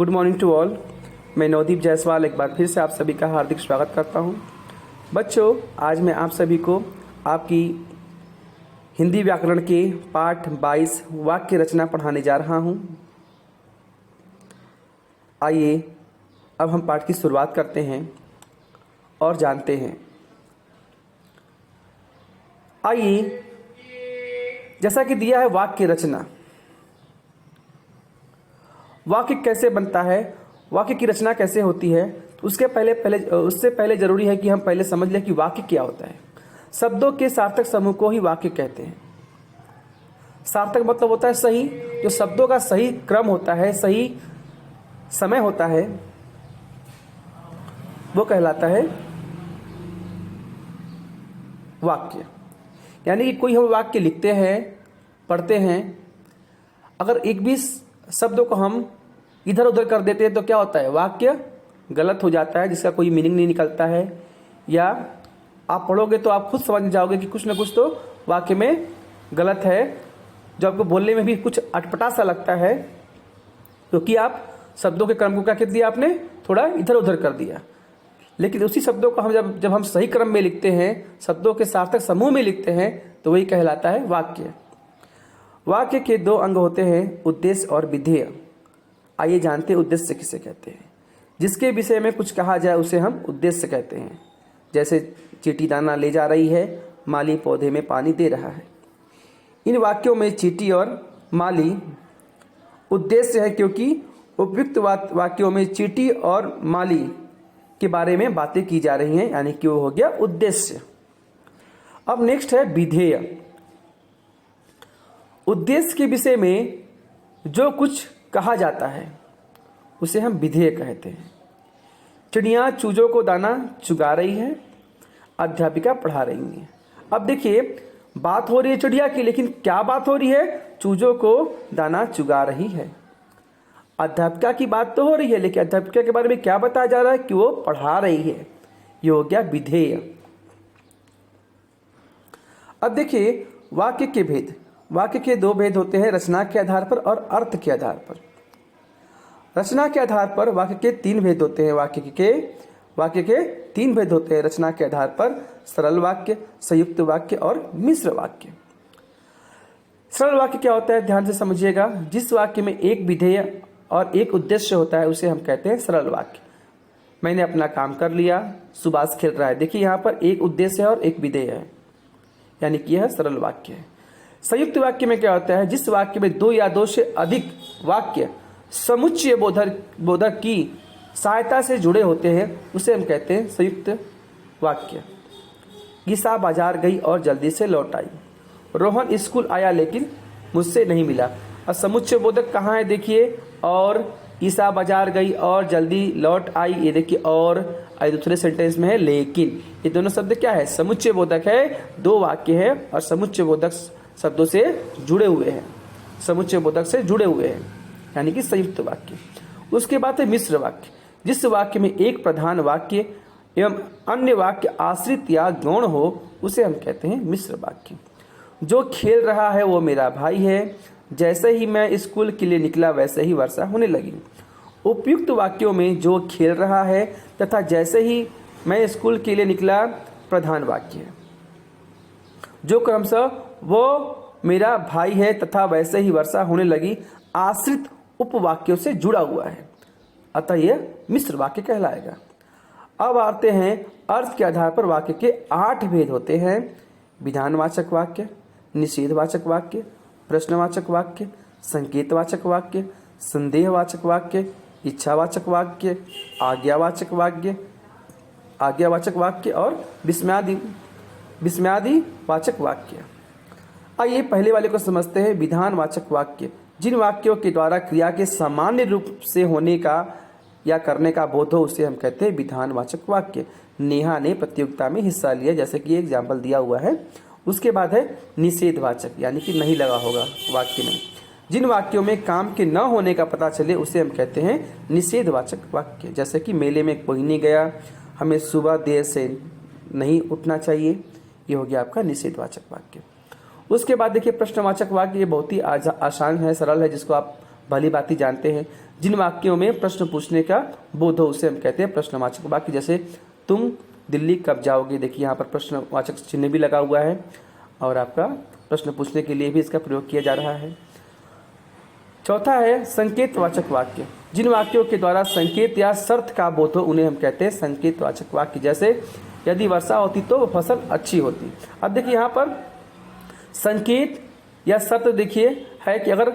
Good morning to all. मैं नवदीप जायसवाल एक बार फिर से आप सभी का हार्दिक स्वागत करता हूं। बच्चों, आज मैं आप सभी को आपकी हिंदी व्याकरण के पाठ 22 वाक्य रचना पढ़ाने जा रहा हूं। आइए अब हम पाठ की शुरुआत करते हैं और जानते हैं। आइए, जैसा कि दिया है वाक्य रचना। वाक्य कैसे बनता है, वाक्य की रचना कैसे होती है, तो उससे पहले जरूरी है कि हम पहले समझ लें कि वाक्य क्या होता है। शब्दों के सार्थक समूह को ही वाक्य कहते हैं। सार्थक मतलब होता है सही, जो शब्दों का सही क्रम होता है, सही समय होता है, वो कहलाता है वाक्य। यानी कि कोई हम वाक्य लिखते हैं, पढ़ते हैं, अगर एक भी शब्दों को हम इधर उधर कर देते हैं तो क्या होता है, वाक्य गलत हो जाता है, जिसका कोई मीनिंग नहीं निकलता है। या आप पढ़ोगे तो आप खुद समझ जाओगे कि कुछ ना कुछ तो वाक्य में गलत है, जो आपको बोलने में भी कुछ अटपटा सा लगता है, क्योंकि आप शब्दों के क्रम को क्या कर दिया, आपने थोड़ा इधर उधर कर दिया। लेकिन उसी शब्दों को हम जब हम सही क्रम में लिखते हैं, शब्दों के सार्थक समूह में लिखते हैं, तो वही कहलाता है वाक्य। वाक्य के दो अंग होते हैं, उद्देश्य और विधेय। आइए जानते हैं उद्देश्य किसे कहते हैं। जिसके विषय में कुछ कहा जाए उसे हम उद्देश्य कहते हैं। जैसे चींटी दाना ले जा रही है, माली पौधे में पानी दे रहा है। इन वाक्यों में चींटी और माली उद्देश्य है, क्योंकि उपयुक्त वाक्यों में चींटी और माली के बारे में बातें की जा रही हैं, यानी कि वो हो गया उद्देश्य। अब नेक्स्ट है विधेय। उद्देश्य के विषय में जो कुछ कहा जाता है उसे हम विधेय कहते हैं। चिड़िया चूजों को दाना चुगा रही है, अध्यापिका पढ़ा रही है। अब देखिए, बात हो रही है चिड़िया की, लेकिन क्या बात हो रही है, चूजों को दाना चुगा रही है। अध्यापिका की बात तो हो रही है, लेकिन अध्यापिका के बारे में क्या बताया जा रहा है, कि वो पढ़ा रही है। ये हो गया विधेय। अब देखिए वाक्य के भेद। वाक्य के दो भेद होते हैं, रचना के आधार पर और अर्थ के आधार पर। रचना के आधार पर वाक्य के तीन भेद होते हैं। वाक्य के तीन भेद होते हैं रचना के आधार पर: सरल वाक्य, संयुक्त वाक्य और मिश्र वाक्य। सरल वाक्य क्या होता है, ध्यान से समझिएगा। जिस वाक्य में एक विधेय और एक उद्देश्य होता है उसे हम कहते हैं सरल वाक्य। मैंने अपना काम कर लिया, सुभाष खेल रहा है। देखिए यहाँ पर एक उद्देश्य है और एक विधेय है, यानी कि यह सरल वाक्य है। संयुक्त वाक्य में क्या होता है, जिस वाक्य में दो या दो से अधिक वाक्य समुच्चय बोधक की सहायता से जुड़े होते हैं उसे हम कहते हैं संयुक्त वाक्य। ईसा बाजार गई और जल्दी से लौट आई। रोहन स्कूल आया लेकिन मुझसे नहीं मिला। और समुच्चय बोधक कहाँ है, देखिए, और ईसा बाजार गई और जल्दी लौट आई, ये देखिए, और दूसरे सेंटेंस में है लेकिन। ये दोनों शब्द क्या है, समुच्चय बोधक है। दो वाक्य है और समुच्चय बोधक शब्दों से जुड़े हुए हैं, समुच्चय बोधक से जुड़े हुए हैं, यानी कि संयुक्त वाक्य। उसके बाद है मिश्र वाक्य। जिस वाक्य में एक प्रधान वाक्य एवं अन्य वाक्य आश्रित या गौण हो उसे हम कहते हैं मिश्र वाक्य। जो खेल रहा है वो मेरा भाई है, जैसे ही मैं स्कूल के लिए निकला वैसे ही वर्षा होने लगी। उपयुक्त वाक्यों में जो खेल रहा है तथा जैसे ही मैं स्कूल के लिए निकला प्रधान वाक्य है। जो क्रमशः वो मेरा भाई है तथा वैसे ही वर्षा होने लगी आश्रित उपवाक्यों से जुड़ा हुआ है, अतः यह मिश्र वाक्य कहलाएगा। अब आते हैं अर्थ के आधार पर। वाक्य के 8 भेद होते हैं: विधानवाचक वाक्य, निषेधवाचक वाक्य, प्रश्नवाचक वाक्य, संकेतवाचक वाक्य, संदेहवाचक वाक्य, इच्छावाचक वाक्य, आज्ञावाचक वाक्य और विस्मयादिवाचक वाक्य। आइए पहले वाले को समझते हैं, विधानवाचक वाक्य। जिन वाक्यों के द्वारा क्रिया के सामान्य रूप से होने का या करने का बोध हो उसे हम कहते हैं विधानवाचक वाक्य। नेहा ने प्रतियोगिता में हिस्सा लिया, जैसे कि एग्जाम्पल दिया हुआ है। उसके बाद है निषेधवाचक, यानी कि नहीं लगा होगा वाक्य में। जिन वाक्यों में काम के न होने का पता चले उसे हम कहते हैं निषेधवाचक वाक्य। जैसे कि मेले में कोई नहीं गया, हमें सुबह देर से नहीं उठना चाहिए, ये हो गया आपका निषेधवाचक वाक्य। उसके बाद देखिए प्रश्नवाचक वाक्य। ये बहुत ही आसान है, सरल है, जिसको आप भली भांति जानते हैं। जिन वाक्यों में प्रश्न पूछने का बोध हो उसे हम कहते हैं प्रश्नवाचक वाक्य। जैसे तुम दिल्ली कब जाओगे, देखिए यहाँ पर प्रश्नवाचक चिन्ह भी लगा हुआ है और आपका प्रश्न पूछने के लिए भी इसका प्रयोग किया जा रहा है। चौथा है संकेतवाचक वाक्य। जिन वाक्यों के द्वारा संकेत या शर्त का बोध हो उन्हें हम कहते हैं संकेतवाचक वाक्य। जैसे यदि वर्षा होती तो फसल अच्छी होती। अब देखिए यहाँ पर संकेत या शर्त देखिए है कि अगर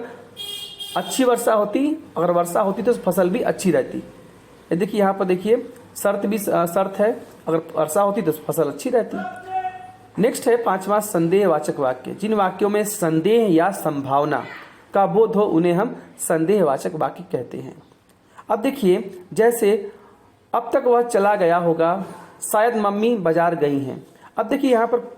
अच्छी वर्षा होती, अगर वर्षा होती तो फसल भी अच्छी रहती। ये देखिए यहाँ पर देखिए शर्त है, अगर वर्षा होती तो फसल अच्छी रहती। नेक्स्ट है पांचवा संदेहवाचक वाक्य। जिन वाक्यों में संदेह या संभावना का बोध हो उन्हें हम संदेहवाचक वाक्य कहते हैं। अब देखिए जैसे अब तक वह चला गया होगा, शायद मम्मी बाजार गई हैं। अब देखिए यहाँ पर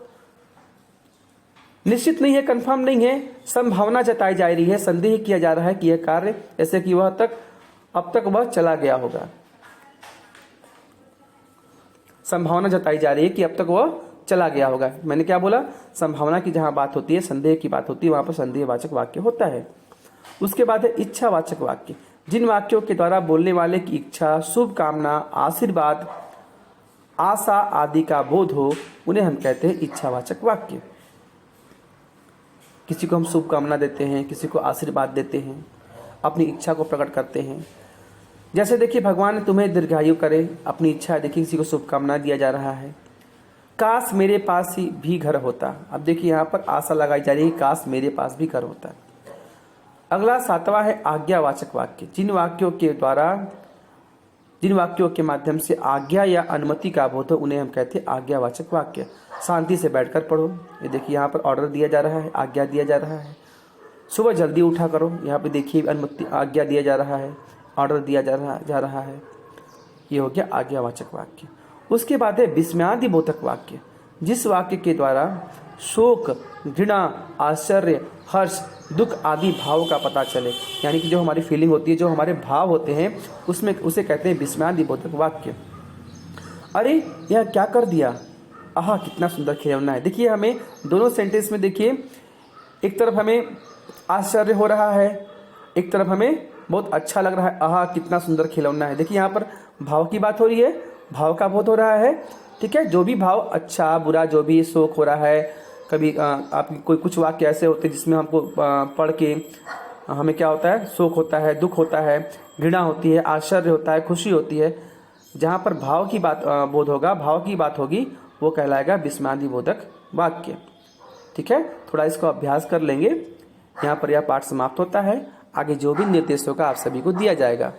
निश्चित नहीं है, कंफर्म नहीं है, संभावना जताई जा रही है, संदेह किया जा रहा है कि यह कार्य जैसे कि अब तक वह चला गया होगा। संभावना जताई जा रही है कि अब तक वह चला गया होगा। मैंने क्या बोला, संभावना की जहां बात होती है, संदेह की बात होती है, वहां पर संदेहवाचक वाक्य होता है। उसके बाद है इच्छावाचक वाक्य। जिन वाक्यों के द्वारा बोलने वाले की इच्छा, शुभकामना, आशीर्वाद, आशा आदि का बोध हो उन्हें हम कहते हैं इच्छावाचक वाक्य। किसी को हम शुभकामना देते हैं, किसी को आशीर्वाद देते हैं, अपनी इच्छा को प्रकट करते हैं। जैसे देखिए भगवान तुम्हें दीर्घायु करे, अपनी इच्छा है, देखिए किसी को शुभकामना दिया जा रहा है। काश मेरे पास ही भी घर होता। अब देखिए यहाँ पर आशा लगाई जा रही है, काश मेरे पास भी घर होता। अगला सातवां है आज्ञावाचक वाक्य। जिन वाक्यों के माध्यम से आज्ञा या अनुमति का बोध हो उन्हें हम कहते हैं आज्ञावाचक वाक्य। शांति से बैठकर पढ़ो, ये देखिए यहाँ पर ऑर्डर दिया जा रहा है, आज्ञा दिया जा रहा है। सुबह जल्दी उठा करो, यहाँ पे देखिए अनुमति, आज्ञा दिया जा रहा है, ऑर्डर दिया जा रहा है। ये हो गया आज्ञावाचक वाक्य। उसके बाद है विस्मयादिबोधक वाक्य। जिस वाक्य के द्वारा शोक, घृणा, आश्चर्य, हर्ष, दुख आदि भाव का पता चले, यानी कि जो हमारी फीलिंग होती है, जो हमारे भाव होते हैं, उसमें उसे कहते हैं विस्मयादिबोधक वाक्य। अरे यह क्या कर दिया, आहा कितना सुंदर खिलौना है। देखिए हमें दोनों सेंटेंस में देखिए एक तरफ हमें आश्चर्य हो रहा है, एक तरफ हमें बहुत अच्छा लग रहा है, आहा कितना सुंदर खिलौना है। देखिए यहाँ पर भाव की बात हो रही है, भाव का बोध हो रहा है। ठीक है, जो भी भाव, अच्छा बुरा जो भी शोक हो रहा है, कभी आपकी कुछ वाक्य ऐसे होते हैं जिसमें हमको पढ़ के हमें क्या होता है, शोक होता है, दुख होता है, घृणा होती है, आश्चर्य होता है, खुशी होती है। जहाँ पर भाव की बात बोध होगा, भाव की बात होगी, वो कहलाएगा विस्मयादिबोधक वाक्य। ठीक है, थोड़ा इसको अभ्यास कर लेंगे। यहाँ पर यह पाठ समाप्त होता है। आगे जो भी निर्देश होगा आप सभी को दिया जाएगा।